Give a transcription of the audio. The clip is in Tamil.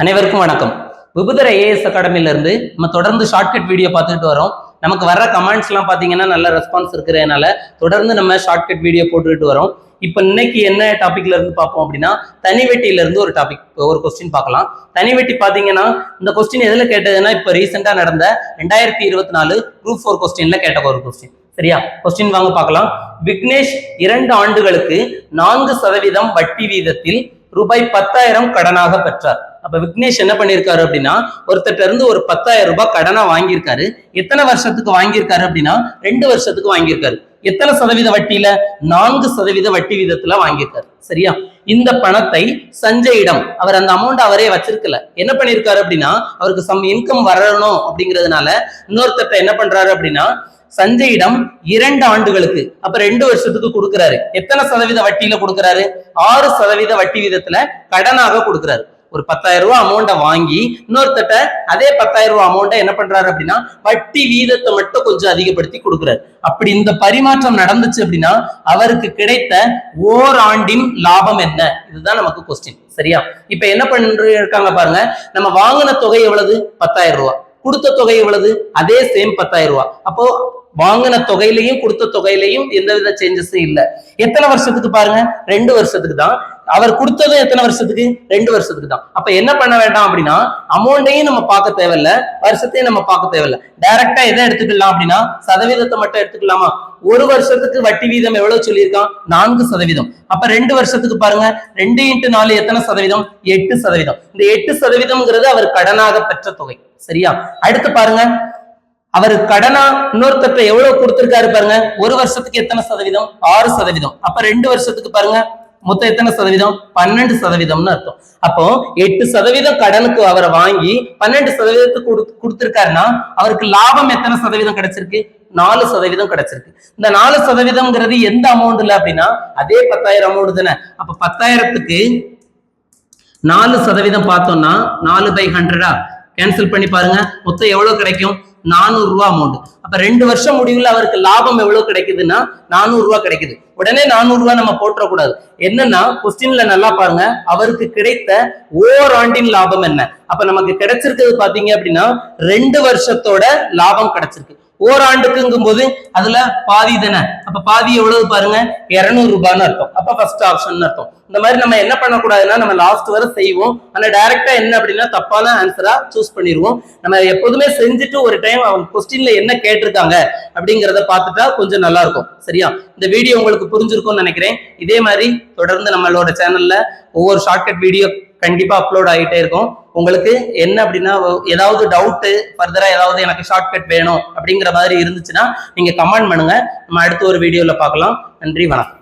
அனைவருக்கும் வணக்கம். விபுதர் ஐஏஎஸ் அகாடமில இருந்து நம்ம தொடர்ந்து ஷார்ட்கட் வீடியோ பார்த்துட்டு வரோம். நமக்கு வர்ற கமெண்ட்ஸ் எல்லாம் பாத்தீங்கன்னா நல்ல ரெஸ்பான்ஸ் இருக்கிறதுனால தொடர்ந்து நம்ம ஷார்ட்கட் வீடியோ போட்டுக்கிட்டு வரோம். இப்போ இன்னைக்கு என்ன டாபிக்ல இருந்து பார்ப்போம் அப்படின்னா, தனி வெட்டியில இருந்து ஒரு கொஸ்டின் பார்க்கலாம். தனி வெட்டி பாத்தீங்கன்னா இந்த கொஸ்டின் எதுல கேட்டதுன்னா, இப்போ ரீசெண்டா நடந்த 2024 குரூப் 4 கொஸ்டின்ல கேட்ட ஒரு கொஸ்டின். சரியா? கொஸ்டின் வாங்க பார்க்கலாம். விக்னேஷ் 2 ஆண்டுகளுக்கு 4% வட்டி வீதத்தில் ரூபாய் 10,000 கடனாக பெற்றார். அப்ப விக்னேஷ் என்ன பண்ணிருக்காரு அப்படின்னா, ஒருத்தட்ட இருந்து ஒரு 10,000 ரூபாய் கடனா வாங்கியிருக்காரு. எத்தனை வருஷத்துக்கு வாங்கியிருக்காரு அப்படின்னா 2 வருஷத்துக்கு வாங்கியிருக்காரு. எத்தனை சதவீத வட்டியில? 4% வட்டி வீதத்துல வாங்கியிருக்காரு. சரியா? இந்த பணத்தை சஞ்சயிடம், அவர் அந்த அமௌண்ட் அவரே வச்சிருக்கல, என்ன பண்ணிருக்காரு அப்படின்னா, அவருக்கு சம் இன்கம் வரணும் அப்படிங்கிறதுனால இன்னொருத்தட்ட என்ன பண்றாரு அப்படின்னா, சஞ்சயிடம் 2 ஆண்டுகளுக்கு, அப்ப 2 வருஷத்துக்கு கொடுக்கிறாரு. எத்தனை சதவீத வட்டியில கொடுக்கிறாரு? 6% வட்டி வீதத்துல கடனாக கொடுக்கிறாரு. ஒரு 10,000 ரூபாய் அமௌண்ட வாங்கி இன்னொருத்தட்ட அதே 10,000 ரூபாய் அமௌண்ட என்ன பண்றாரு அப்படின்னா, வட்டி வீதத்தை மட்டும் கொஞ்சம் அதிகப்படுத்தி கொடுக்கிறாரு. அப்படி இந்த பரிமாற்றம் நடந்துச்சு அப்படின்னா அவருக்கு கிடைத்த ஓராண்டின் லாபம் என்ன? இதுதான் நமக்கு கொஸ்டின். சரியா? இப்ப என்ன பண்ணிருக்காங்க பாருங்க. நம்ம வாங்கின தொகை எவ்வளவு? 10,000 ரூபாய். கொடுத்த தொகை எவ்வளவு? அதே சேம் 10,000 ரூபாய். அப்போ வாங்கின தொகையிலையும் கொடுத்த தொகையிலையும் எந்தவித சேஞ்சஸும் இல்ல. எத்தனை வருஷத்துக்கு பாருங்க? 2 வருஷத்துக்கு தான். அவர் கொடுத்ததும் எத்தனை வருஷத்துக்கு? 2 வருஷத்துக்கு தான். அப்ப என்ன பண்ண வேண்டாம் அப்படின்னா, அமௌண்டையும் நம்ம பார்க்க தேவையில்ல, வருஷத்தையும் நம்ம பார்க்க தேவையில்ல. டைரக்டா எதை எடுத்துக்கலாம் அப்படின்னா, சதவீதத்தை மட்டும் எடுத்துக்கலாமா? ஒரு வருஷத்துக்கு வட்டி வீதம் எவ்வளவு சொல்லியிருக்கான்? 4%. அப்ப 2 வருஷத்துக்கு பாருங்க, 2 × 4 எத்தனை சதவீதம்? 8%. இந்த 8%ங்கிறது அவர் கடனாக பெற்ற தொகை. சரியா? அடுத்து பாருங்க, அவர் கடனா இன்னொருத்தட்ட எவ்வளவு கொடுத்திருக்காரு பாருங்க. ஒரு வருஷத்துக்கு எத்தனை சதவீதம்? 6%. அப்ப 2 வருஷத்துக்கு பாருங்க, மொத்தம் எத்தனை சதவீதம்? 12%ன்னு அர்த்தம். அப்போ 8% கடனுக்கு அவரை வாங்கி 12% கொடுத்திருக்காருன்னா அவருக்கு லாபம் எத்தனை சதவீதம் கிடைச்சிருக்கு? 4% கிடைச்சிருக்கு. இந்த 4%ங்கிறது எந்த அமௌண்ட்ல அப்படின்னா, அதே 10,000 அமௌண்ட் தானே. அப்ப 10,000க்கு 4% பார்த்தோம்னா 4/100 கேன்சல் பண்ணி பாருங்க, மொத்தம் எவ்வளவு கிடைக்கும்? 400 ரூபாய் அமௌண்ட். அப்ப 2 வருஷம் முடிவுல அவருக்கு லாபம் எவ்வளவு கிடைக்குதுன்னா 400 ரூபாய் கிடைக்குது. உடனே 400 ரூபாய் நம்ம போற்றக்கூடாது. என்னன்னா, கொஸ்டின்ல நல்லா பாருங்க, அவருக்கு கிடைத்த ஓராண்டின் லாபம் என்ன? அப்ப நமக்கு கிடைச்சிருக்கிறது பாத்தீங்க அப்படின்னா 2 வருஷத்தோட லாபம் கிடைச்சிருக்கு. ஓராண்டுக்குங்கும் போது அதுல பாதி தானே. அப்ப பாதி எவ்வளவு பாருங்க? 200 ரூபாய்னு அர்த்தம். அப்ப ஃபர்ஸ்ட் ஆப்ஷன் அர்த்தம். இந்த மாதிரி நம்ம என்ன பண்ணக்கூடாதுன்னா, நம்ம லாஸ்ட் வரை செய்வோம், ஆனா டைரக்டா என்ன அப்படின்னா தப்பான ஆன்சரா சூஸ் பண்ணிடுவோம். நம்ம எப்போதுமே செஞ்சுட்டு ஒரு டைம் அவங்க கொஸ்டின்ல என்ன கேட்டிருக்காங்க அப்படிங்கிறத பார்த்துட்டா கொஞ்சம் நல்லா இருக்கும். சரியா? இந்த வீடியோ உங்களுக்கு புரிஞ்சிருக்கும்னு நினைக்கிறேன். இதே மாதிரி தொடர்ந்து நம்மளோட சேனல்ல ஒவ்வொரு ஷார்ட்கட் வீடியோ கண்டிப்பா அப்லோட் ஆகிட்டே இருக்கும். உங்களுக்கு என்ன அப்படின்னா, ஏதாவது டவுட் ஃபர்தரா ஏதாவது எனக்கு ஷார்ட்கட் வேணும் அப்படிங்கிற மாதிரி இருந்துச்சுன்னா நீங்க கமெண்ட் பண்ணுங்க. நம்ம அடுத்த ஒரு வீடியோல பார்க்கலாம். நன்றி, வணக்கம்.